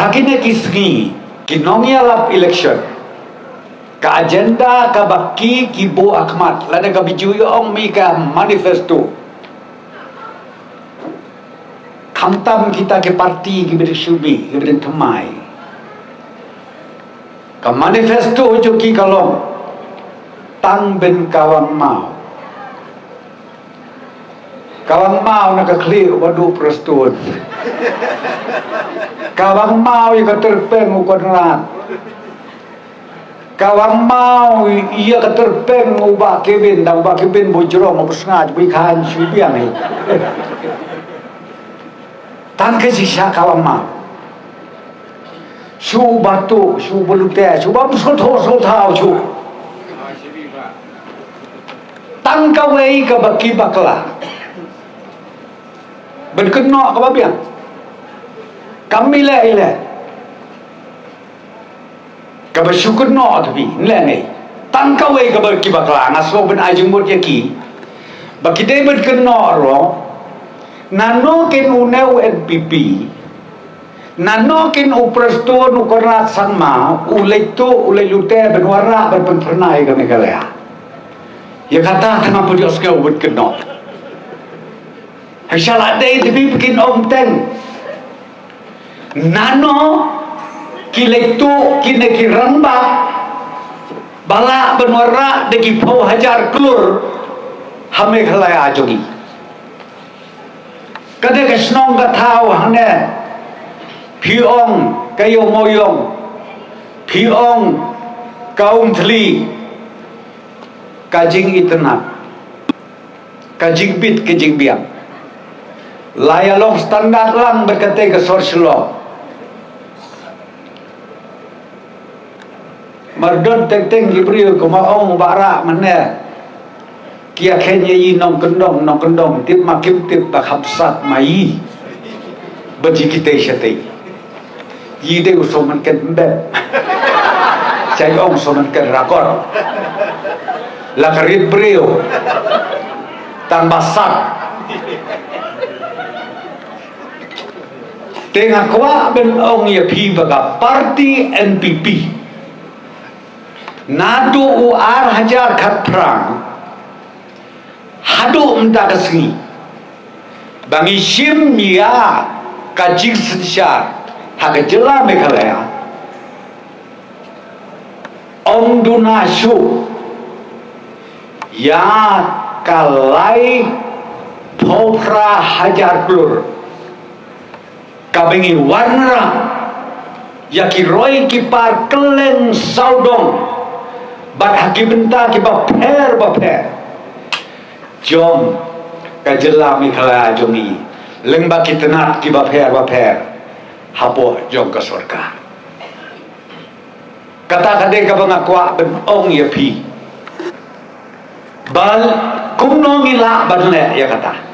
Hakine kisgi kinongya lap election ka agenda ka baki kibo akmat lada ka bijuyo ong mi ka manifesto kamtam kita ke parti ki bersyubi ki bertemai ka manifesto jo ki kalong tang ben kawang mau nak kli wadu prestun kawang mau ia terpeng ukon rat kawang mau ia terpeng ubah kebin dan ubah kebin bujrong ubah bikan syubiang ni tan ke sisa kawang mau syu batu syu belute syu bam so thau syu tan ka wei ka baki bakla ben kenok ka babiang kami le ka bersyukur no tapi le ni tan ka wei ka baki bakla ngaso ben ajumur yaki baki dei ben kenok ro nano ken uneu NPP nano ken upresto nu kornat sanma ulai lute benwara berpernai kami kalaya ya kata tengah podios ke ubud kenok Hasalat day tapi bikin om teng nano kilektu kinekiramba bala benwara degi pau hajar klur hame khalaya ajogi kade kesnong ka thau hane phiong kayo moyong phiong kaum thli kajing itnat kajing bit kajing biang layalong standar lang berkata ke sorslo mardon teng gibriu kumaong bara mana kia kenya yi nong kendong tip makim tip tak hapsat mai baji kita syati yi de usoman ken be saya ong soman ken rakor la karit brio tambah sak tengah kuat ben ong ya pi baga parti NPP nadu uar hajar kat perang hadu mentak kesini bangi sim ya kajing sedisar haga jela mekalaya ong dunasu ya kalai popra hajar klur kabengi warna yaki roy kipar keleng saudong bat haki benta kipa per jom kajela mikala jomi lengba kitenat kipa per hapo jom ke surga kata kade ka bangakwa ben ong ya pi bal kumno ngila badle ya kata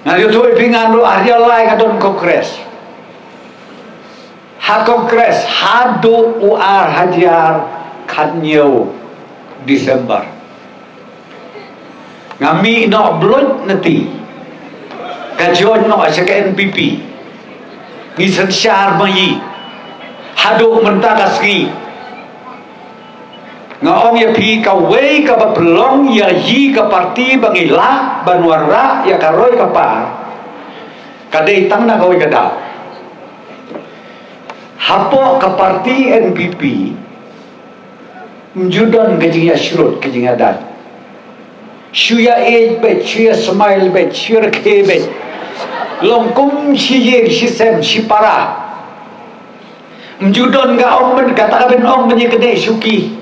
nah itu pingan lu ahli lai kadon kongres ha kongres hadu uar hajar kanyo Desember ngami no blood nanti kajon no sa NPP ngisan syar mayi hadu mentakas ngi ngaong ya pi ka wei ka belong ya yi ka parti bangila banwara ya karoy ka pa kadai tang na kawai kada hapo ka parti NPP mjudan gajinya syurut gajinya dan syuya age bet syuya smile bet syuya ke bet longkum syijir syisem syipara mjudan ga ong ben kata ben ong ben kedai syuki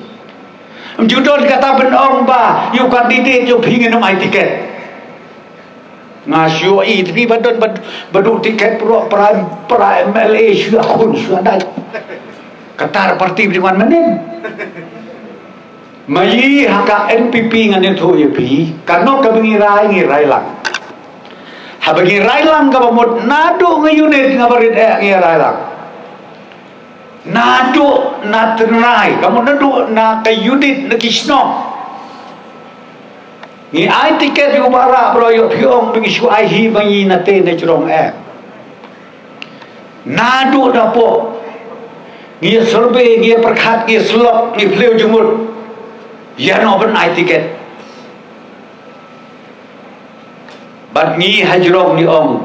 judon kata benong ba yu kandidat yu pingin mai tiket ngasyo i tapi badon badu tiket pro pra MLA syua kun syua dai katar parti dengan menin mai haka NPP ngan itu yu pi kano ka ngirai lang habagi rai lang ka mod nado ngayunit ngabarit ngirai lang nado na tenrai kamu nado na kayudit na kisno ni ai tiket yu bara bro yu pyong bingi shu ai hi bangi na te na churong nadu dapo ngia survey ngia perkhat ngia slok ngia pleu jumur ya no ben ai tiket bat ngi hajrong ni ong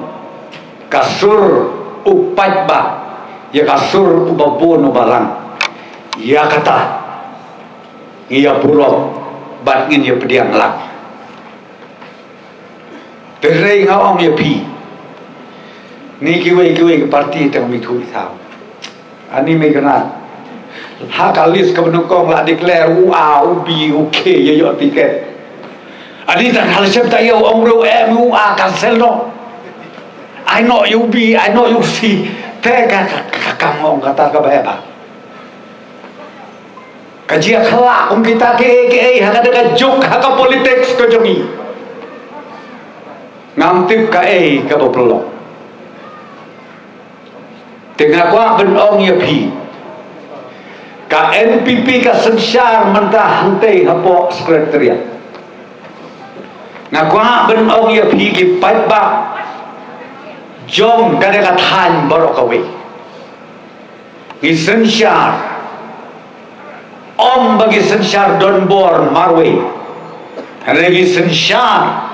kasur upat ba ya kasur ubabun ubalang ya kata ngia purok bat ngin ya pediang lang terei ngawang ya pi ni kiwe ke parti tang mi thui thao ani me kana ha kalis ka benukong la declare UA UB UK ya yo tiket ani tan hal sep ta yo ong ro em UA cancel no I know UB I know UC te ka kamong kata ka ba ba kajia khala ong kita ke ha ka juk ha ka politics ko jomi ngantip ka ka boplong tengah kuat benong ya pi ka NPP ka sensar mentah hantai hapo sekretariat ngakwa benong ya pi ki pai ba jom ka ka than borok kawe ki sensar om bagi sensar don bor marwe lagi sensar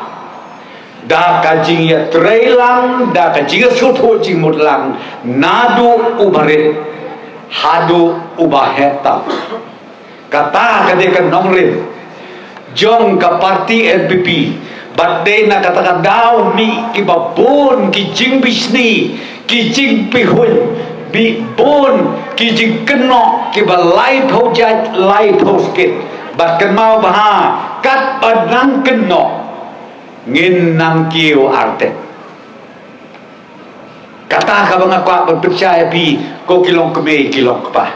da kajing ya trailang da kajing suto jing mutlang nadu ubarit hadu ubaheta kata kadeka nongrin jong ka parti NPP badai na kata daw mi kibabun kijing bisni kijing pihun bi bon kijing keno kibalai project lai poskit bat kenau baha kat badang keno ngin nang kiu arte kata ka bang ako percaya pi ko kilong keme kilong pa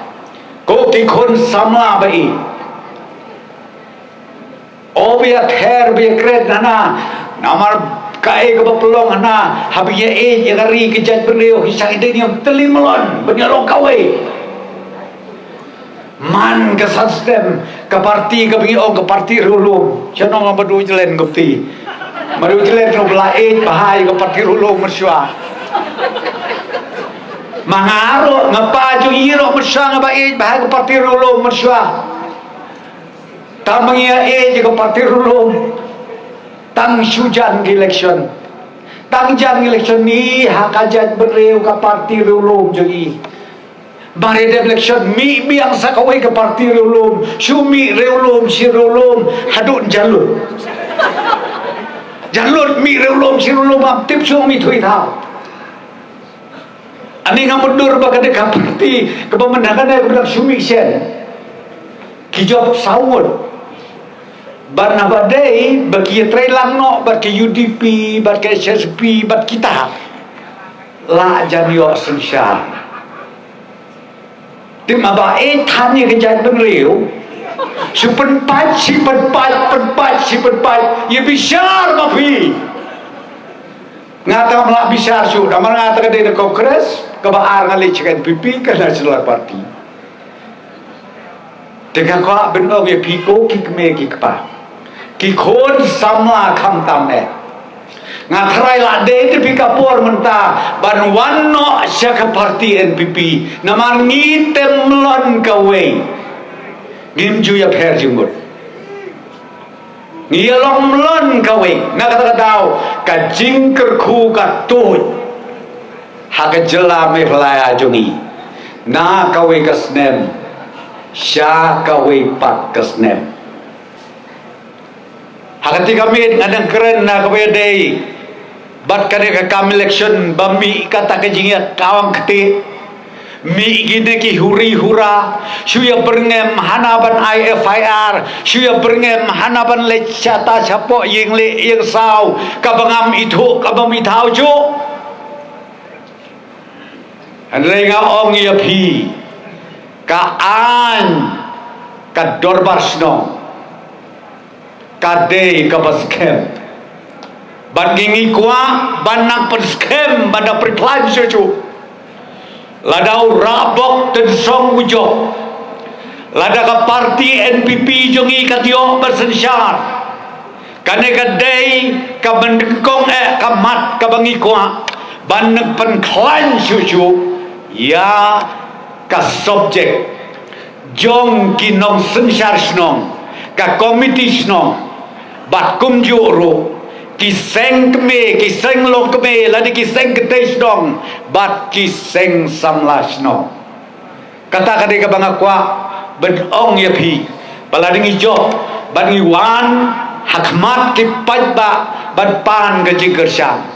ko ki khon samla bai o bia ther bia kret nana namar kae ko pelong na habiye yagari ki jat berneo hisang idenium telimlon benyalo kawe man ka sistem ka parti ka biong ka parti rulum chano nga badu jelen gupti Maru jelet no belain bahai ke parti rulung mersua. Mangaro ngapa ju iro mersua ngabain bahai ke parti rulung mersua. Tamangia ke parti rulung. Tang sujan ke election. Tang jan election ni hakajat bereu ke parti rulung jadi. Mari election mi biang sakawai ke parti rulung. Sumi rulung si rulung hadun jalur. Jalur mi rulum si rulum tip sung mi thui thao ani nga mundur ba kada ka parti ke pemenangan ay bilang sumi sen kijop saud barna badai bagi trailang no bagi UDP bagi SSP bagi kita la janyo sensar tim aba tanya ke jat bengreu si penpat ya besar mafi ngata melak besar su nama ngata ke di kongres kebaar ngali cikan pipi ke nasional parti dengan kau benong ya piko ki keme ki kepa ki khon samla kham tam ngatrai la de te pikapor menta ban wanno syaka parti NPP namar ngitem lon kawe Gimju ya pher jumur ngiyalong mlon kawe na kata daw ka jingker khu ka tut haka jela me flaya jungi na kawe kasnem sya kawe pat kasnem haka tiga mit ngadang keren na kawe dei bat kade ka kam election bambi kata ka jingiat kawang kete mi gine ki huri hura shuya berngem hanaban IFIR shuya berngem hanaban le chata chapo yeng le yeng sau kabangam itu kabam itau jo anrenga ong ya phi ka an ka dorbar sno ka de ka baskem ban gingi kwa ban nak perskem bada perklan seju ladau rabok dan song wujok lada ka parti NPP jongi katio bersensar kane kadai ka bendengkong ka mat ka bangi kwa ban pen klan susu ya ka subjek jong ki nong sensar snong ka komiti snong bat kum juro ki seng keme ki seng lo keme ladi ki seng kete snong bat ki seng samla snong kata kade ka banga kwa ben ong ya phi baladingi jo ban wan hakmat ki pajba ban pan ga jigar syam